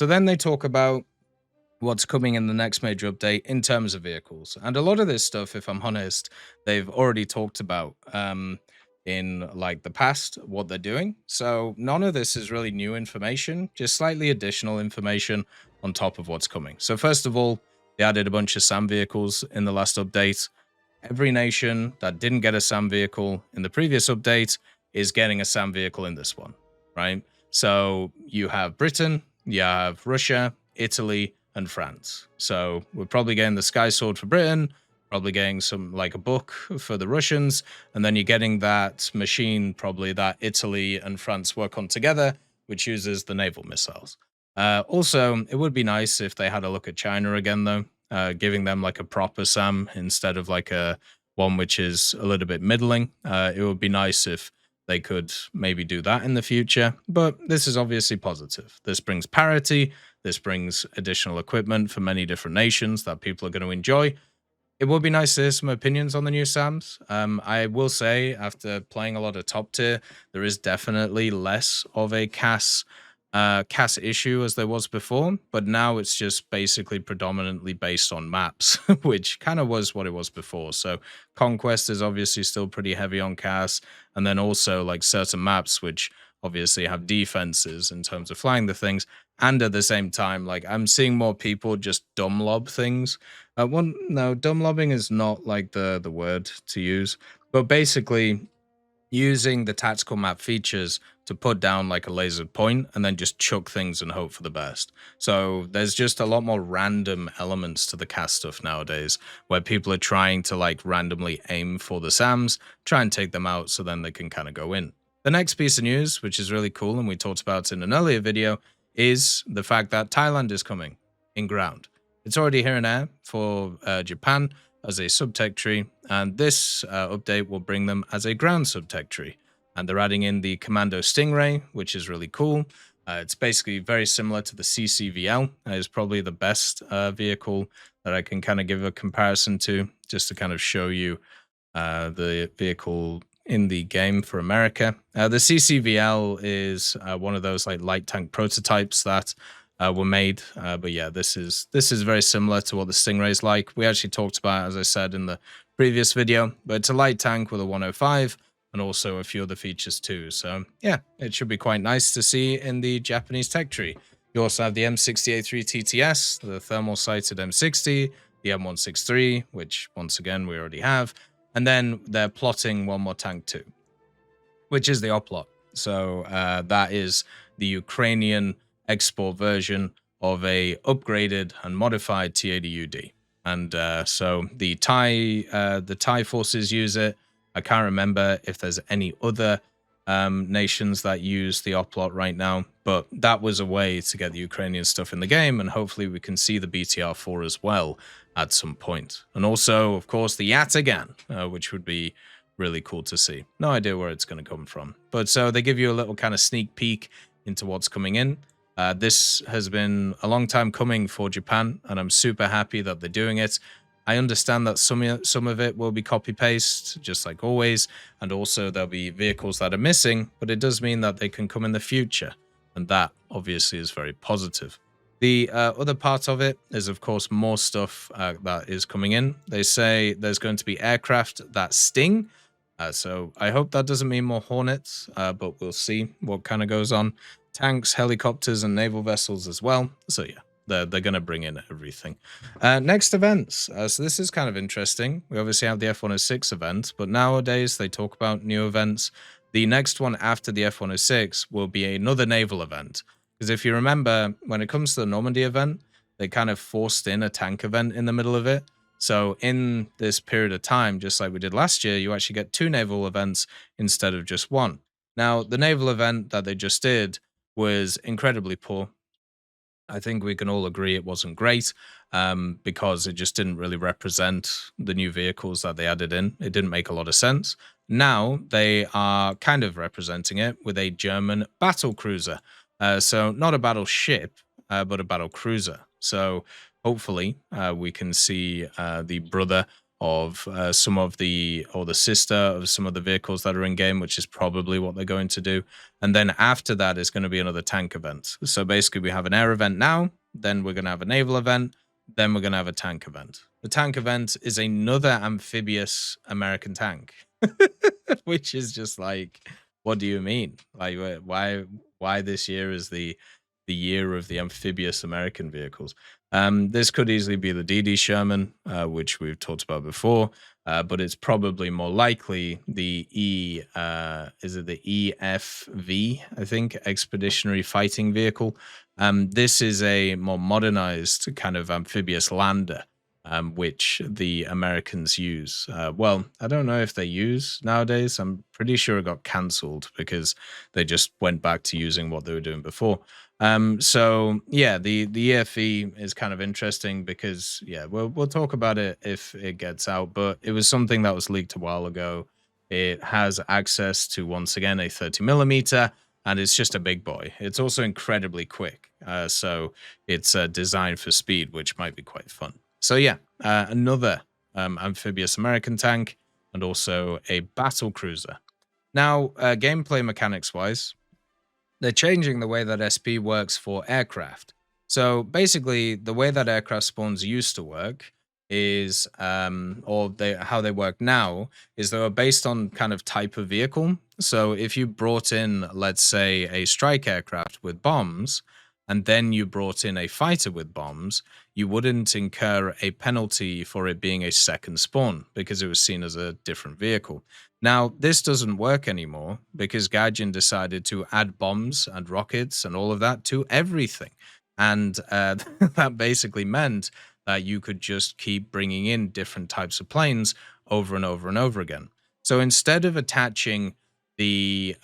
So then they talk about what's coming in the next major update in terms of vehicles. And a lot of this stuff, if I'm honest, they've already talked about in like the past, what they're doing. So none of this is really new information, just slightly additional information on top of what's coming. So first of all, they added a bunch of SAM vehicles in the last update. Every nation that didn't get a SAM vehicle in the previous update is getting a SAM vehicle in this one, right? So you have Britain, you have Russia, Italy, and France. So we're probably getting the Sky Sword for Britain, probably getting some like a book for the Russians, and then you're getting that machine probably that Italy and France work on together, which uses the naval missiles. Also, it would be nice if they had a look at China again, though, giving them like a proper SAM instead of like a one which is a little bit middling. It would be nice if they could maybe do that in the future, but this is obviously positive. This brings parity, this brings additional equipment for many different nations that people are going to enjoy. It would be nice to hear some opinions on the new SAMs. I will say, after playing a lot of top tier, there is definitely less of a CAS issue as there was before, but now it's just basically predominantly based on maps, which kind of was what it was before. So Conquest is obviously still pretty heavy on CAS, and then also like certain maps which obviously have defenses in terms of flying the things, and at the same time, like I'm seeing more people just dumb lob things. No, dumb lobbing is not like the word to use, but basically using the tactical map features to put down like a lasered point and then just chuck things and hope for the best. So there's just a lot more random elements to the cast stuff nowadays, where people are trying to like randomly aim for the SAMs, try and take them out so then they can kind of go in. The next piece of news, which is really cool and we talked about in an earlier video, is the fact that Thailand is coming in ground. It's already here in air for Japan as a subtech tree, and this update will bring them as a ground subtech tree. And they're adding in the Commando Stingray, which is really cool. It's basically very similar to the CCVL. It's probably the best vehicle that I can kind of give a comparison to, just to kind of show you the vehicle in the game for America. The CCVL is one of those like light tank prototypes that were made, but yeah, this is very similar to what the Stingray is like. We actually talked about, as I said in the previous video, but it's a light tank with a 105 and also a few other features too. So yeah, it should be quite nice to see in the Japanese tech tree. You also have the M60A3 TTS, the thermal sighted M60, the M163, which once again we already have, and then they're plotting one more tank too, which is the Oplot. So that is the Ukrainian export version of a upgraded and modified T-80UD. And so the Thai forces use it. I can't remember if there's any other nations that use the Oplot right now, but that was a way to get the Ukrainian stuff in the game, and hopefully we can see the BTR-4 as well at some point. And also, of course, the Yataghan, which would be really cool to see. No idea where it's going to come from. But so they give you a little kind of sneak peek into what's coming in. This has been a long time coming for Japan, and I'm super happy that they're doing it. I understand that some of it will be copy-paste, just like always, and also there'll be vehicles that are missing, but it does mean that they can come in the future, and that obviously is very positive. The other part of it is, of course, more stuff that is coming in. They say there's going to be aircraft that sting, so I hope that doesn't mean more Hornets, but we'll see what kind of goes on. Tanks, helicopters, and naval vessels as well. So yeah, they're going to bring in everything. Next events. So this is kind of interesting. We obviously have the F-106 event, but nowadays they talk about new events. The next one after the F-106 will be another naval event. Because if you remember, when it comes to the Normandy event, they kind of forced in a tank event in the middle of it. So in this period of time, just like we did last year, you actually get two naval events instead of just one. Now, the naval event that they just did was incredibly poor. I think we can all agree it wasn't great because it just didn't really represent the new vehicles that they added in. It didn't make a lot of sense. Now they are kind of representing it with a German battle cruiser. So not a battleship, but a battle cruiser. So hopefully we can see the brother of some of the, or the sister of some of the vehicles that are in game, which is probably what they're going to do. And then after that is going to be another tank event. So basically we have an air event now, then we're going to have a naval event, then we're going to have a tank event. The tank event is another amphibious American tank, which is just like, what do you mean? Like, why this year is the year of the amphibious American vehicles? This could easily be the DD Sherman, which we've talked about before, but it's probably more likely the is it the EFV, I think, Expeditionary Fighting Vehicle. This is a more modernized kind of amphibious lander, which the Americans use. Well, I don't know if they use nowadays. I'm pretty sure it got cancelled because they just went back to using what they were doing before. So yeah, the EFE is kind of interesting because yeah, we'll talk about it if it gets out, but it was something that was leaked a while ago. It has access to, once again, a 30mm, and it's just a big boy. It's also incredibly quick, so it's designed for speed, which might be quite fun. So yeah, another amphibious American tank, and also a battle cruiser. Now, gameplay mechanics wise, they're changing the way that SP works for aircraft. So basically, the way that aircraft spawns used to work is, how they work now, is they were based on kind of type of vehicle. So if you brought in, let's say, a strike aircraft with bombs, and then you brought in a fighter with bombs, you wouldn't incur a penalty for it being a second spawn because it was seen as a different vehicle. Now, this doesn't work anymore because Gaijin decided to add bombs and rockets and all of that to everything. And that basically meant that you could just keep bringing in different types of planes over and over and over again. So instead of attaching the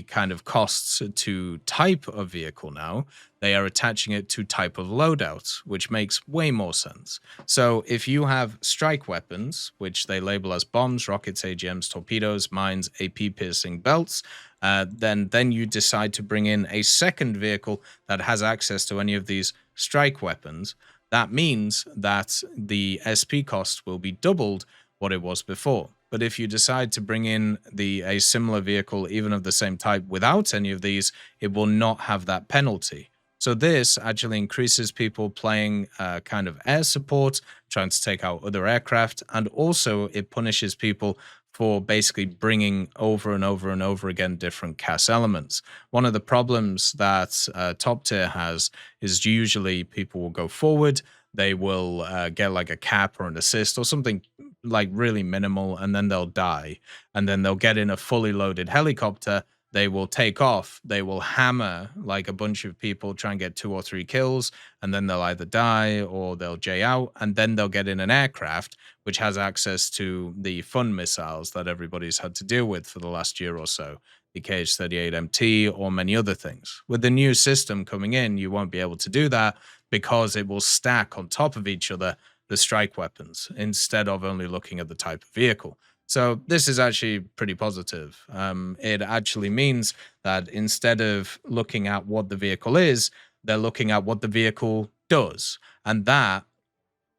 kind of costs to type of vehicle now, they are attaching it to type of loadout, which makes way more sense. So if you have strike weapons, which they label as bombs, rockets, AGMs, torpedoes, mines, AP piercing belts, then you decide to bring in a second vehicle that has access to any of these strike weapons. That means that the SP cost will be doubled what it was before. But if you decide to bring in a similar vehicle, even of the same type, without any of these, it will not have that penalty. So this actually increases people playing kind of air support, trying to take out other aircraft, and also it punishes people for basically bringing over and over and over again different CAS elements. One of the problems that top tier has is usually people will go forward, they will get like a cap or an assist or something like really minimal, and then they'll die. And then they'll get in a fully loaded helicopter, they will take off, they will hammer like a bunch of people, try and get 2 or 3 kills, and then they'll either die or they'll J out, and then they'll get in an aircraft which has access to the fun missiles that everybody's had to deal with for the last year or so, the KH-38MT or many other things. With the new system coming in, you won't be able to do that because it will stack on top of each other the strike weapons instead of only looking at the type of vehicle. So this is actually pretty positive. It actually means that instead of looking at what the vehicle is, they're looking at what the vehicle does. And that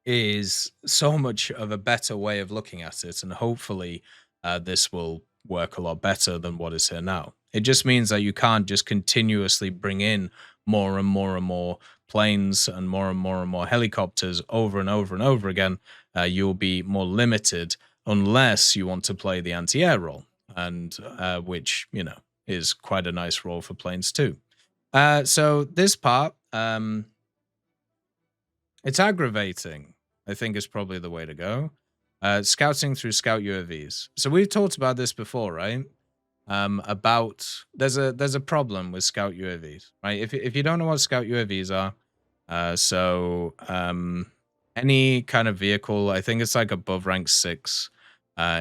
is so much of a better way of looking at it. And hopefully this will work a lot better than what is here now. It just means that you can't just continuously bring in more and more and more planes and more and more and more helicopters over and over and over again. You'll be more limited unless you want to play the anti-air role, and which, you know, is quite a nice role for planes too. So this part, it's aggravating, I think, is probably the way to go. Scouting through scout UAVs. So we've talked about this before, right? About there's a problem with scout UAVs, right? If you don't know what scout UAVs are, any kind of vehicle, I think it's like above rank 6,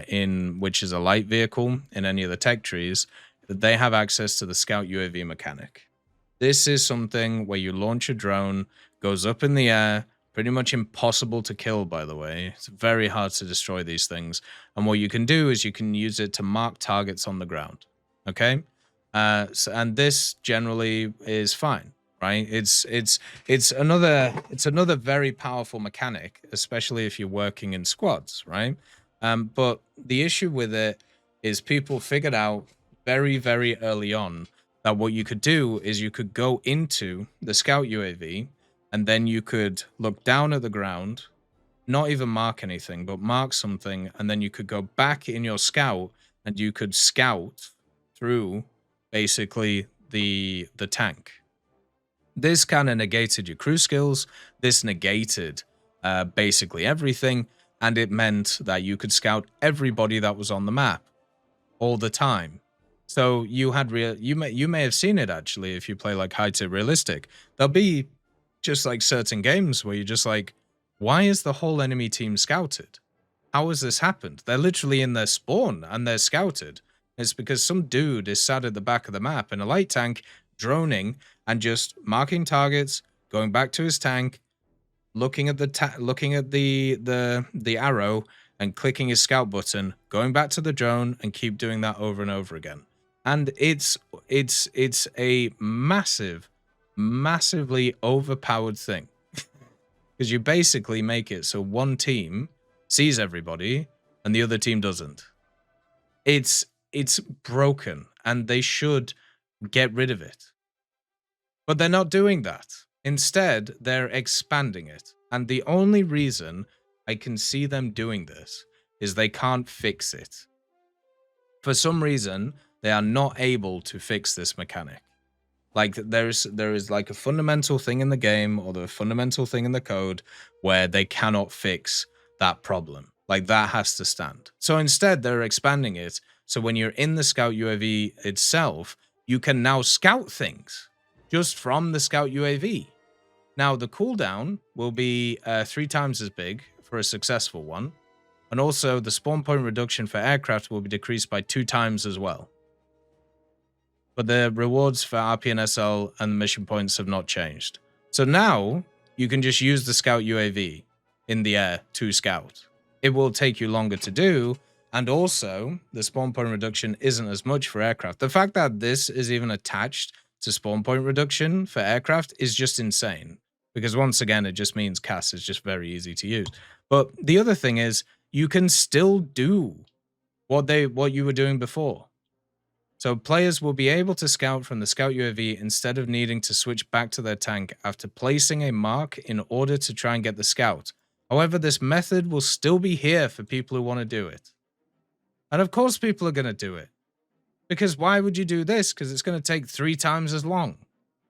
in which is a light vehicle in any of the tech trees, they have access to the scout UAV mechanic. This is something where you launch a drone, goes up in the air, pretty much impossible to kill, by the way. It's very hard to destroy these things. And what you can do is you can use it to mark targets on the ground. Okay? And this generally is fine, right? It's another very powerful mechanic, especially if you're working in squads, right? But the issue with it is people figured out very, very early on that what you could do is you could go into the scout UAV and then you could look down at the ground, not even mark anything, but mark something, and then you could go back in your scout and you could scout through basically the tank. This kind of negated your crew skills. This negated basically everything, and it meant that you could scout everybody that was on the map all the time. So you had you may have seen it actually if you play like high tier realistic. There'll be just like certain games where you're just like, why is the whole enemy team scouted? How has this happened? They're literally in their spawn and they're scouted. It's because some dude is sat at the back of the map in a light tank, droning and just marking targets, going back to his tank, looking at the arrow and clicking his scout button, going back to the drone and keep doing that over and over again. And it's a massively overpowered thing because you basically make it so one team sees everybody and the other team doesn't. It's broken and they should get rid of it. But they're not doing that. Instead, they're expanding it. And the only reason I can see them doing this is they can't fix it. For some reason, they are not able to fix this mechanic. Like there is like a fundamental thing in the game or the fundamental thing in the code where they cannot fix that problem. Like that has to stand. So instead, they're expanding it. So when you're in the Scout UAV itself, you can now scout things just from the Scout UAV. Now, the cooldown will be 3 times as big for a successful one. And also, the spawn point reduction for aircraft will be decreased by 2 times as well. But the rewards for RPNSL and mission points have not changed. So now, you can just use the Scout UAV in the air to scout. It will take you longer to do, and also, the spawn point reduction isn't as much for aircraft. The fact that this is even attached to spawn point reduction for aircraft is just insane. Because once again, it just means CAS is just very easy to use. But the other thing is, you can still do what you were doing before. So players will be able to scout from the Scout UAV instead of needing to switch back to their tank after placing a mark in order to try and get the scout. However, this method will still be here for people who want to do it. And of course people are going to do it. Because why would you do this? Because it's going to take 3 times as long.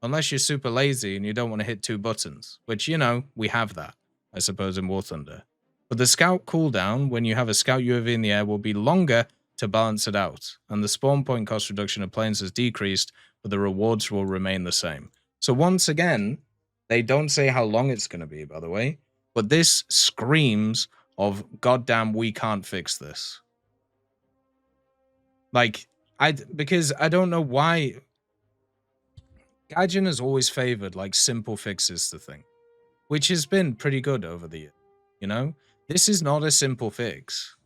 Unless you're super lazy and you don't want to hit 2 buttons. Which, we have that, I suppose, in War Thunder. But the scout cooldown, when you have a scout UAV in the air, will be longer to balance it out. And the spawn point cost reduction of planes has decreased, but the rewards will remain the same. So once again, they don't say how long it's going to be, by the way. But this screams of, goddamn, we can't fix this. Because I don't know why. Gaijin has always favored simple fixes to things, which has been pretty good over the years. This is not a simple fix.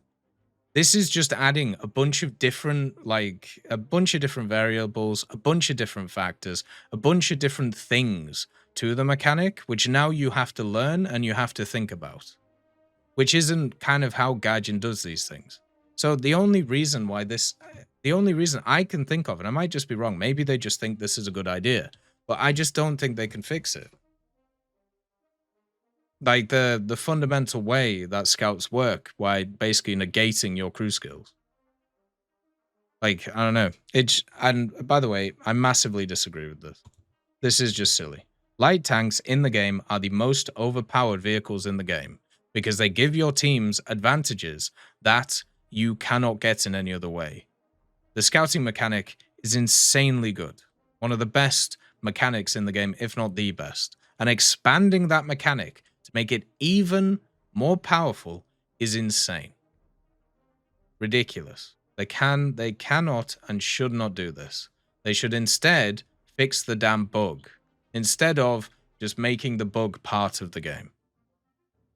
This is just adding a bunch of different variables, a bunch of different factors, a bunch of different things to the mechanic, which now you have to learn and you have to think about, which isn't kind of how Gaijin does these things. So the only reason I can think of, and I might just be wrong, maybe they just think this is a good idea, but I just don't think they can fix it. Like the fundamental way that scouts work, by basically negating your crew skills. I don't know. And by the way, I massively disagree with this. This is just silly. Light tanks in the game are the most overpowered vehicles in the game because they give your teams advantages that you cannot get in any other way. The scouting mechanic is insanely good. One of the best mechanics in the game, if not the best. And expanding that mechanic to make it even more powerful is insane. Ridiculous. They cannot and should not do this. They should instead fix the damn bug, instead of just making the bug part of the game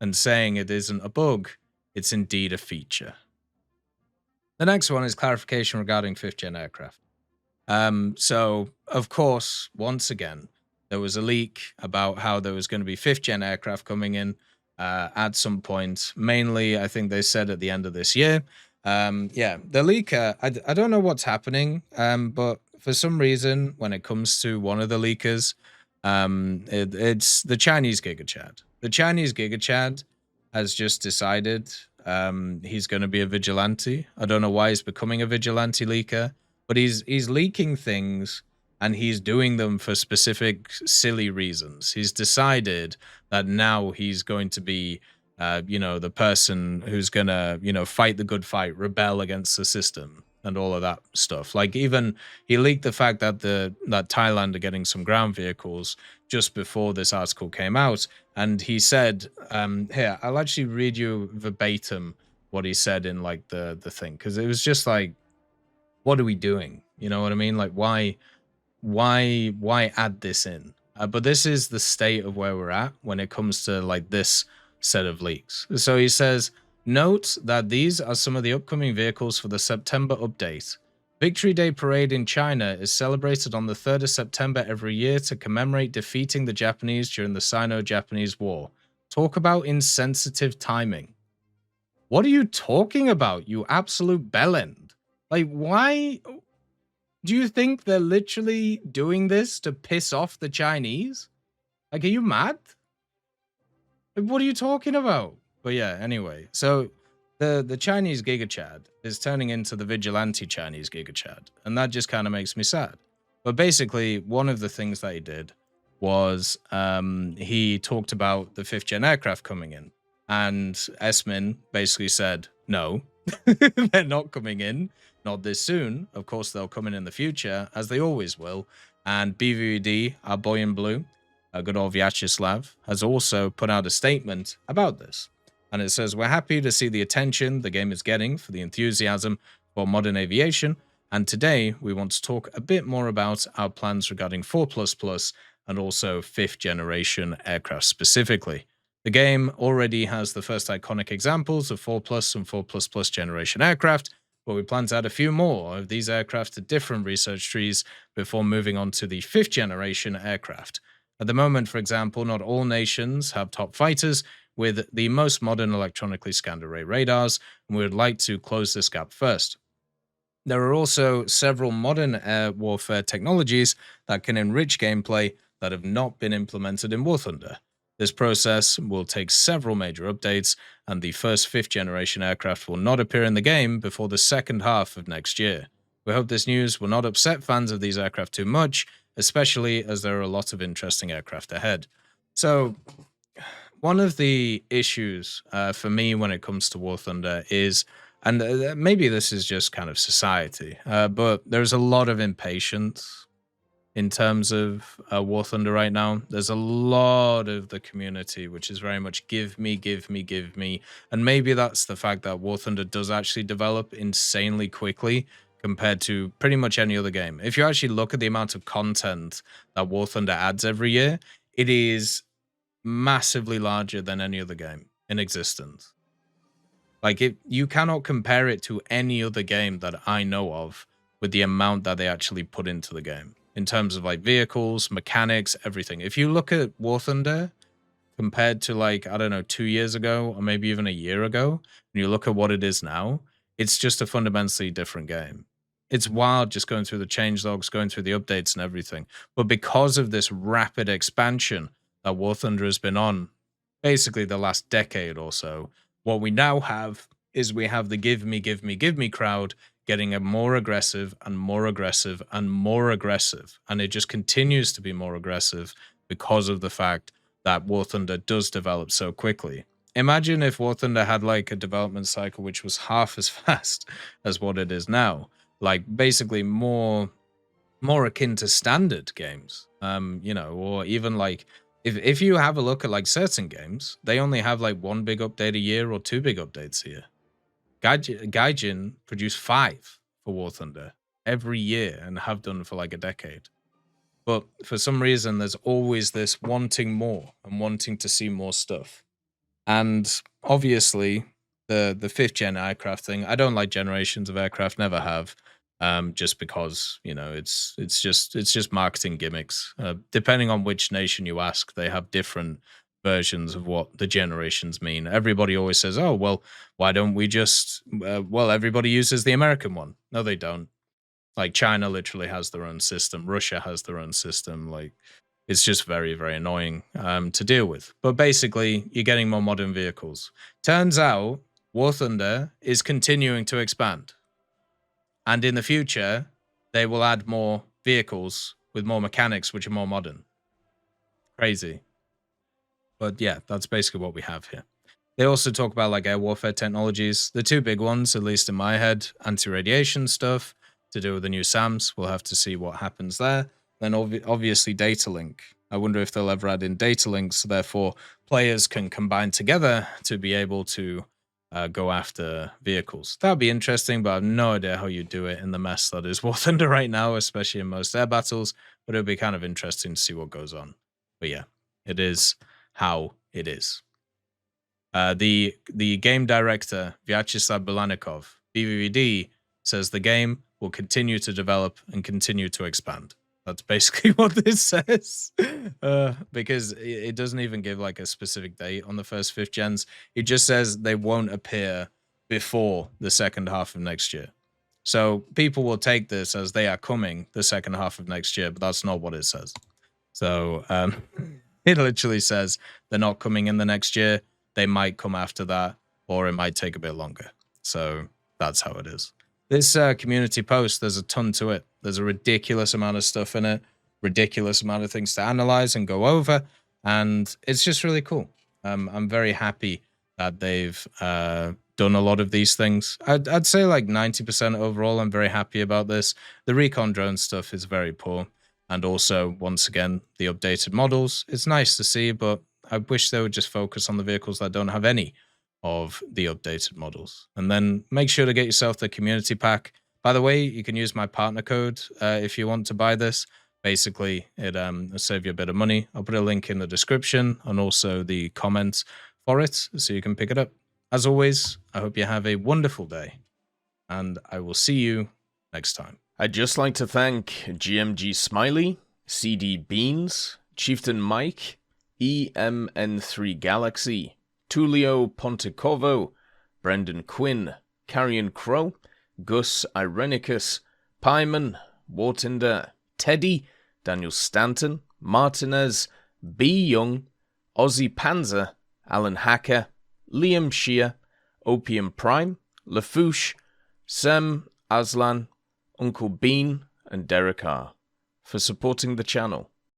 and saying it isn't a bug, it's indeed a feature. The next one is clarification regarding 5th gen aircraft. So, of course, once again, there was a leak about how there was going to be 5th-gen aircraft coming in at some point. Mainly, I think they said at the end of this year. Yeah, the leak, I don't know what's happening, but for some reason, when it comes to one of the leakers, it's the Chinese Giga Chad. The Chinese Giga Chad has just decided he's going to be a vigilante. I don't know why he's becoming a vigilante leaker, but he's leaking things and he's doing them for specific silly reasons. He's decided that now he's going to be the person who's gonna, fight the good fight, rebel against the system and all of that stuff. Like, even he leaked the fact that that Thailand are getting some ground vehicles just before this article came out. And he said, here, I'll actually read you verbatim what he said in like the thing, because it was just like, what are we doing? You know what I mean? Like, why add this in? But this is the state of where we're at when it comes to like this set of leaks. So he says, note that these are some of the upcoming vehicles for the September update. Victory Day Parade in China is celebrated on the 3rd of September every year to commemorate defeating the Japanese during the Sino-Japanese War. Talk about insensitive timing. What are you talking about, you absolute bellend? Like, why? Do you think they're literally doing this to piss off the Chinese? Like, are you mad? Like, what are you talking about? But yeah, anyway, so the Chinese Giga Chad is turning into the vigilante Chinese Giga Chad, and that just kind of makes me sad. But basically, one of the things that he did was he talked about the 5th-gen aircraft coming in, and Esmin basically said, no, they're not coming in. Not this soon. Of course, they'll come in the future, as they always will. And BVD, our boy in blue, good old Vyacheslav, has also put out a statement about this. And it says, we're happy to see the attention the game is getting for the enthusiasm for modern aviation. And today, we want to talk a bit more about our plans regarding 4++ and also 5th-generation aircraft specifically. The game already has the first iconic examples of 4+ and 4++ generation aircraft, but we plan to add a few more of these aircraft to different research trees before moving on to the 5th-generation aircraft. At the moment, for example, not all nations have top fighters with the most modern electronically scanned array radars, and we would like to close this gap first. There are also several modern air warfare technologies that can enrich gameplay that have not been implemented in War Thunder. This process will take several major updates, and the first 5th-generation aircraft will not appear in the game before the second half of next year. We hope this news will not upset fans of these aircraft too much, especially as there are a lot of interesting aircraft ahead. So, one of the issues for me when it comes to War Thunder is, and maybe this is just kind of society, but there's a lot of impatience in terms of War Thunder right now. There's a lot of the community which is very much give me, give me, give me. And maybe that's the fact that War Thunder does actually develop insanely quickly compared to pretty much any other game. If you actually look at the amount of content that War Thunder adds every year, it is massively larger than any other game in existence. Like, you cannot compare it to any other game that I know of with the amount that they actually put into the game in terms of like vehicles, mechanics, everything. If you look at War Thunder compared to like, I don't know, 2 years ago or maybe even a year ago, and you look at what it is now, it's just a fundamentally different game. It's wild just going through the changelogs, going through the updates and everything. But because of this rapid expansion that War Thunder has been on basically the last decade or so, what we now have is we have the give me, give me, give me crowd getting a more aggressive and more aggressive and more aggressive. And it just continues to be more aggressive because of the fact that War Thunder does develop so quickly. Imagine if War Thunder had like a development cycle which was half as fast as what it is now. Like basically more akin to standard games. Or even like if you have a look at like certain games, they only have like 1 big update a year or 2 big updates a year. Gaijin produce 5 for War Thunder every year and have done for like a decade. But for some reason, there's always this wanting more and wanting to see more stuff. And obviously, the 5th gen aircraft thing, I don't like generations of aircraft, never have. just because it's just marketing gimmicks. Depending on which nation you ask, they have different versions of what the generations mean. Everybody always says, "Oh, well, why don't we just?" Well, everybody uses the American one. No, they don't. Like China literally has their own system. Russia has their own system. Like it's just very, very annoying to deal with. But basically, you're getting more modern vehicles. Turns out War Thunder is continuing to expand. And in the future, they will add more vehicles with more mechanics, which are more modern. Crazy. But yeah, that's basically what we have here. They also talk about like air warfare technologies. The two big ones, at least in my head, anti-radiation stuff to do with the new SAMs. We'll have to see what happens there. Then obviously data link. I wonder if they'll ever add in data links, so therefore players can combine together to be able to go after vehicles. That would be interesting, but I have no idea how you do it in the mess that is War Thunder right now, especially in most air battles. But it would be kind of interesting to see what goes on. But yeah, it is how it is. The game director, Vyacheslav Belanikov, BVVD, says the game will continue to develop and continue to expand. That's basically what this says. Because it doesn't even give like a specific date on the first 5th gens. It just says they won't appear before the second half of next year. So people will take this as they are coming the second half of next year, but that's not what it says. So it literally says they're not coming in the next year. They might come after that, or it might take a bit longer. So that's how it is. This community post, there's a ton to it. There's a ridiculous amount of stuff in it, ridiculous amount of things to analyze and go over, and it's just really cool. I'm very happy that they've done a lot of these things. I'd say like 90% overall. I'm very happy about this. The Recon drone stuff is very poor, and also, once again, the updated models. It's nice to see, but I wish they would just focus on the vehicles that don't have any of the updated models. And then make sure to get yourself the community pack. By the way, you can use my partner code if you want to buy this. Basically, it'll save you a bit of money. I'll put a link in the description and also the comments for it so you can pick it up. As always, I hope you have a wonderful day, and I will see you next time. I'd just like to thank GMG Smiley, CD Beans, Chieftain Mike, EMN3 Galaxy, Tulio Pontecorvo, Brendan Quinn, Carrion Crow, Gus Irenicus, Pyman, Wartinder, Teddy, Daniel Stanton, Martinez, B. Young, Ozzy Panzer, Alan Hacker, Liam Shear, Opium Prime, Lafouche, Sem, Aslan, Uncle Bean, and Derek R. for supporting the channel.